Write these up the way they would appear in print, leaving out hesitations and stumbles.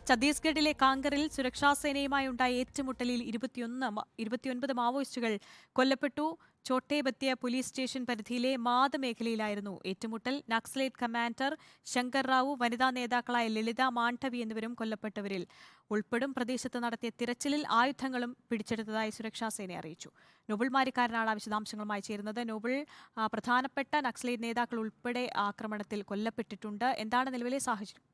ഛത്തീസ്ഗഡിലെ കാങ്കറിൽ സുരക്ഷാസേനയുമായി ഉണ്ടായ ഏറ്റുമുട്ടലിൽ 29 മാവോയിസ്റ്റുകൾ കൊല്ലപ്പെട്ടു. ചോട്ടേബത്തിയ പോലീസ് സ്റ്റേഷൻ പരിധിയിലെ മാദ മേഖലയിലായിരുന്നു ഏറ്റുമുട്ടൽ. നക്സലൈറ്റ് കമാൻഡർ ശങ്കർ റാവു, വനിതാ നേതാക്കളായ ലളിത മാണ്ഡവി എന്നിവരും കൊല്ലപ്പെട്ടവരിൽ ഉൾപ്പെടും. പ്രദേശത്ത് നടത്തിയ തിരച്ചിലിൽ ആയുധങ്ങളും പിടിച്ചെടുത്തതായി സുരക്ഷാസേന അറിയിച്ചു. നോബിൾ മാരിക്കാരനാണ് വിശദാംശങ്ങളുമായി ചേരുന്നത്. നോബിൾ, പ്രധാനപ്പെട്ട നക്സലൈറ്റ് നേതാക്കൾ ഉൾപ്പെടെ ആക്രമണത്തിൽ കൊല്ലപ്പെട്ടിട്ടുണ്ട്. എന്താണ് നിലവിലെ സാഹചര്യം?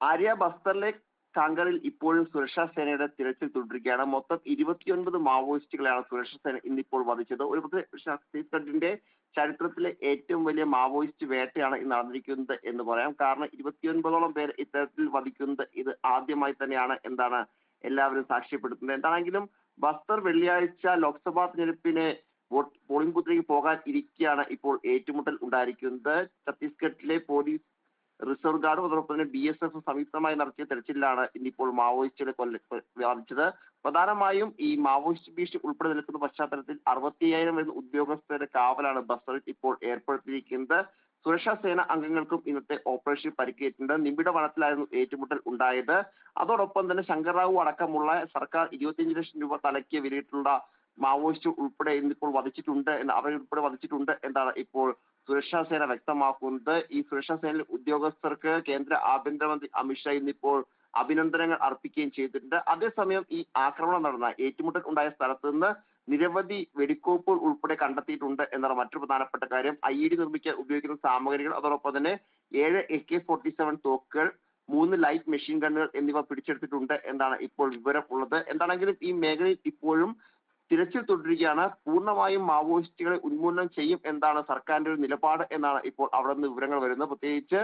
ആര്യ, ബസ്തറിലെ കാങ്കറിൽ ഇപ്പോഴും സുരക്ഷാ സേനയുടെ തിരച്ചിൽ തുടരുകയാണ്. മൊത്തം 29 മാവോയിസ്റ്റുകളെയാണ് സുരക്ഷാ സേന ഇന്നിപ്പോൾ വധിച്ചത്. ഒരു ഛത്തീസ്ഗഡിന്റെ ചരിത്രത്തിലെ ഏറ്റവും വലിയ മാവോയിസ്റ്റ് വേട്ടയാണ് ഇന്ന് നടന്നിരിക്കുന്നത് എന്ന് പറയാം. കാരണം 29ഓളം പേർ ഇത്തരത്തിൽ വധിക്കുന്നത് ഇത് ആദ്യമായി തന്നെയാണ് എന്താണ് എല്ലാവരും സാക്ഷ്യപ്പെടുത്തുന്നത്. എന്താണെങ്കിലും ബസ്തർ വെള്ളിയാഴ്ച ലോക്സഭാ തെരഞ്ഞെടുപ്പിന് പോളിംഗ് ബൂത്തിലേക്ക് പോകാൻ ഇരിക്കെയാണ് ഇപ്പോൾ ഏറ്റുമുട്ടൽ ഉണ്ടായിരിക്കുന്നത്. ഛത്തീസ്ഗഡിലെ പോലീസ്, റിസർവ് ഗാർഡും അതോടൊപ്പം തന്നെ BSF സംയുക്തമായി നടത്തിയ തെരച്ചിലാണ് ഇന്നിപ്പോൾ മാവോയിസ്റ്റുകളെ വധിച്ചത്. പ്രധാനമായും ഈ മാവോയിസ്റ്റ് ഭീഷണി ഉൾപ്പെടെ നിൽക്കുന്ന പശ്ചാത്തലത്തിൽ 65,000 വരുന്ന ഉദ്യോഗസ്ഥരുടെ കാവലാണ് ബസ്തറിൽ ഇപ്പോൾ ഏർപ്പെടുത്തിയിരിക്കുന്നത്. സുരക്ഷാ സേന അംഗങ്ങൾക്കും ഇന്നത്തെ ഓപ്പറേഷൻ പരിക്കേറ്റിട്ടുണ്ട്. നിബിഡ വനത്തിലായിരുന്നു ഏറ്റുമുട്ടൽ ഉണ്ടായത്. അതോടൊപ്പം തന്നെ ശങ്കർ റാവു അടക്കമുള്ള സർക്കാർ 25 ലക്ഷം രൂപ തലയ്ക്ക് വിലയിട്ടുള്ള മാവോയിസ്റ്റ് ഉൾപ്പെടെ ഇന്നിപ്പോൾ അവരുൾപ്പെടെ വധിച്ചിട്ടുണ്ട് എന്നാണ് ഇപ്പോൾ സുരക്ഷാ സേന വ്യക്തമാക്കുന്നത്. ഈ സുരക്ഷാ സേനയിലെ ഉദ്യോഗസ്ഥർക്ക് കേന്ദ്ര ആഭ്യന്തരമന്ത്രി അമിത്ഷാ ഇന്നിപ്പോൾ അഭിനന്ദനങ്ങൾ അർപ്പിക്കുകയും ചെയ്തിട്ടുണ്ട്. അതേസമയം ഈ ആക്രമണം നടന്ന ഏറ്റുമുട്ടൽ ഉണ്ടായ സ്ഥലത്ത് നിന്ന് നിരവധി വെടിക്കോപ്പുകൾ ഉൾപ്പെടെ കണ്ടെത്തിയിട്ടുണ്ട് എന്നാണ് മറ്റൊരു പ്രധാനപ്പെട്ട കാര്യം. IED നിർമ്മിക്കാൻ ഉപയോഗിക്കുന്ന സാമഗ്രികൾ, അതോടൊപ്പം തന്നെ 7 AK-47 തോക്കുകൾ, 3 ലൈറ്റ് മെഷീൻ ഗണ്ണുകൾ എന്നിവ പിടിച്ചെടുത്തിട്ടുണ്ട് എന്നാണ് ഇപ്പോൾ വിവരം ഉള്ളത്. എന്താണെങ്കിലും ഈ മേഖലയിൽ ഇപ്പോഴും തിരച്ചിൽ തുടരുകയാണ്. പൂർണ്ണമായും മാവോയിസ്റ്റുകളെ ഉന്മൂലനം ചെയ്യും എന്നാണ് സർക്കാരിന്റെ ഒരു നിലപാട് എന്നാണ് ഇപ്പോൾ അവിടെ നിന്ന് വിവരങ്ങൾ വരുന്നത്. പ്രത്യേകിച്ച്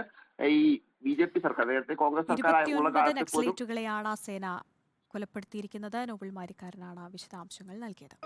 ഈ BJP സർക്കാർ, നേരത്തെ കോൺഗ്രസ് സർക്കാരായുള്ള നക്സലൈറ്റുകളെയാണ് സേന കൊലപ്പെടുത്തിയിരിക്കുന്നത്. നോബിൾ മാരിക്കാരനാണ് വിശദാംശങ്ങൾ നൽകിയത്.